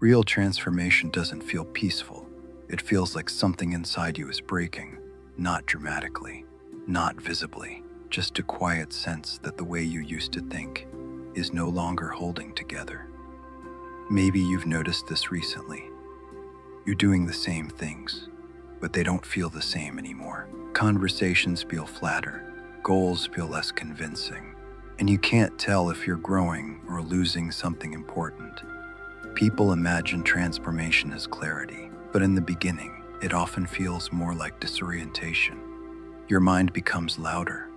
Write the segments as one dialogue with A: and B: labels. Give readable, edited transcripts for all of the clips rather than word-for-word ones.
A: Real transformation doesn't feel peaceful. It feels like something inside you is breaking, not dramatically, not visibly, just a quiet sense that the way you used to think is no longer holding together. Maybe you've noticed this recently. You're doing the same things, but they don't feel the same anymore. Conversations feel flatter, goals feel less convincing, and you can't tell if you're growing or losing something important. People imagine transformation as clarity, but in the beginning, it often feels more like disorientation. Your mind becomes louder.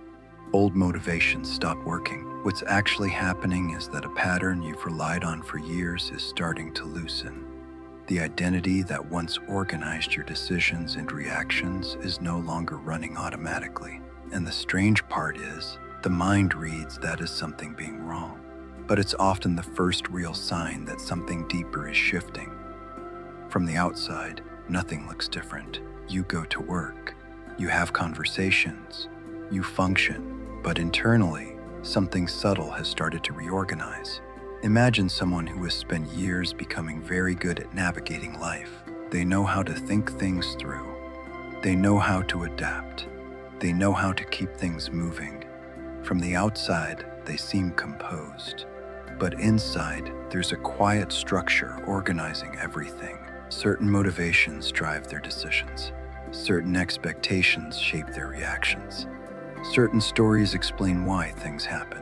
A: Old motivations stop working. What's actually happening is that a pattern you've relied on for years is starting to loosen. The identity that once organized your decisions and reactions is no longer running automatically. And the strange part is, the mind reads that as something being wrong. But it's often the first real sign that something deeper is shifting. From the outside, nothing looks different. You go to work, you have conversations, you function, but internally, something subtle has started to reorganize. Imagine someone who has spent years becoming very good at navigating life. They know how to think things through. They know how to adapt. They know how to keep things moving. From the outside, they seem composed. But inside, there's a quiet structure organizing everything. Certain motivations drive their decisions. Certain expectations shape their reactions. Certain stories explain why things happen.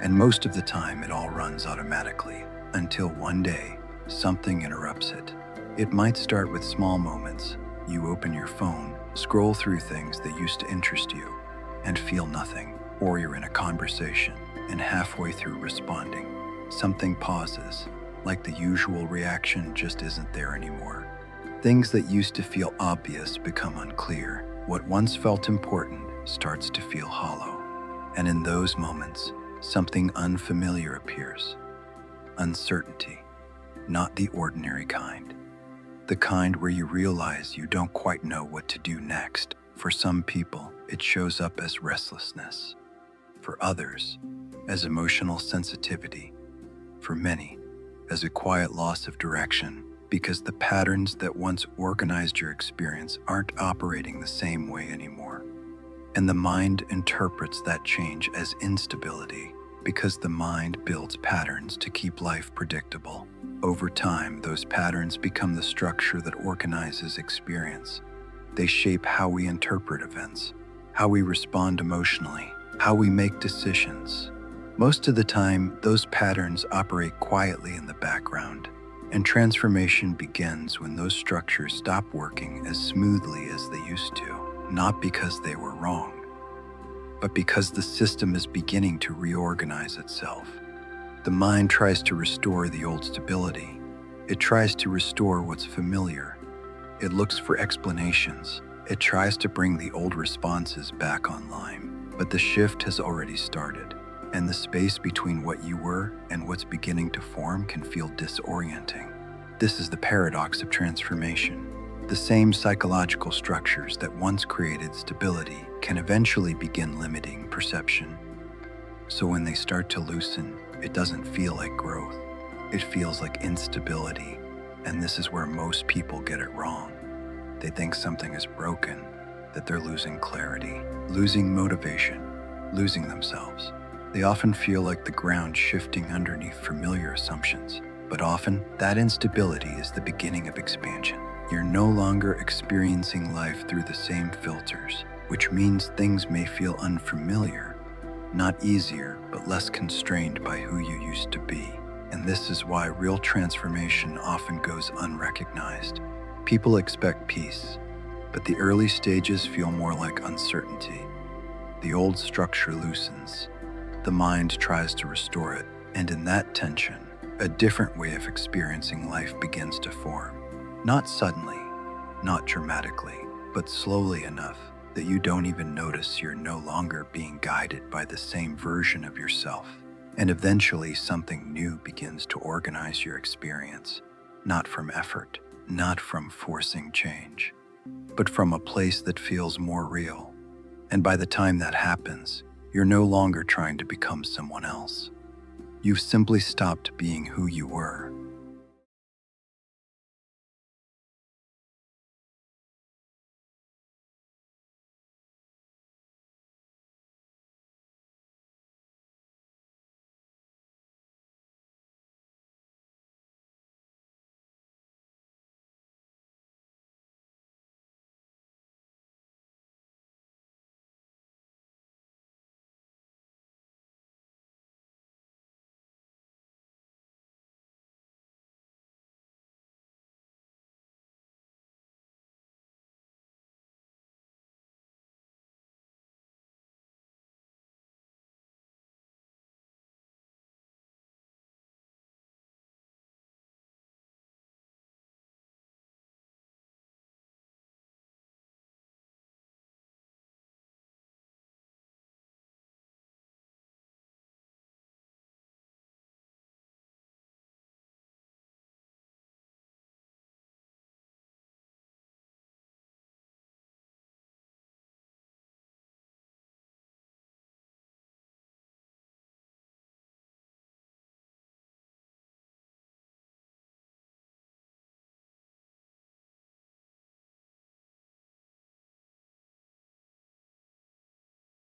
A: And most of the time, it all runs automatically, until one day, something interrupts it. It might start with small moments. You open your phone, scroll through things that used to interest you, and feel nothing. Or you're in a conversation, and halfway through responding, something pauses, like the usual reaction just isn't there anymore. Things that used to feel obvious become unclear. What once felt important starts to feel hollow. And in those moments, something unfamiliar appears. Uncertainty, not the ordinary kind. The kind where you realize you don't quite know what to do next. For some people, it shows up as restlessness. For others, as emotional sensitivity. For many, as a quiet loss of direction, because the patterns that once organized your experience aren't operating the same way anymore. And the mind interprets that change as instability, because the mind builds patterns to keep life predictable. Over time, those patterns become the structure that organizes experience. They shape how we interpret events, how we respond emotionally, how we make decisions. Most of the time, those patterns operate quietly in the background, and transformation begins when those structures stop working as smoothly as they used to, not because they were wrong, but because the system is beginning to reorganize itself. The mind tries to restore the old stability. It tries to restore what's familiar. It looks for explanations. It tries to bring the old responses back online. But the shift has already started, and the space between what you were and what's beginning to form can feel disorienting. This is the paradox of transformation. The same psychological structures that once created stability can eventually begin limiting perception. So when they start to loosen, it doesn't feel like growth. It feels like instability, and this is where most people get it wrong. They think something is broken, that they're losing clarity, losing motivation, losing themselves. They often feel like the ground shifting underneath familiar assumptions, but often that instability is the beginning of expansion. You're no longer experiencing life through the same filters, which means things may feel unfamiliar, not easier, but less constrained by who you used to be. And this is why real transformation often goes unrecognized. People expect peace, but the early stages feel more like uncertainty. The old structure loosens. The mind tries to restore it, and in that tension, a different way of experiencing life begins to form. Not suddenly, not dramatically, but slowly enough that you don't even notice you're no longer being guided by the same version of yourself. And eventually something new begins to organize your experience, not from effort, not from forcing change, but from a place that feels more real. And by the time that happens, you're no longer trying to become someone else. You've simply stopped being who you were,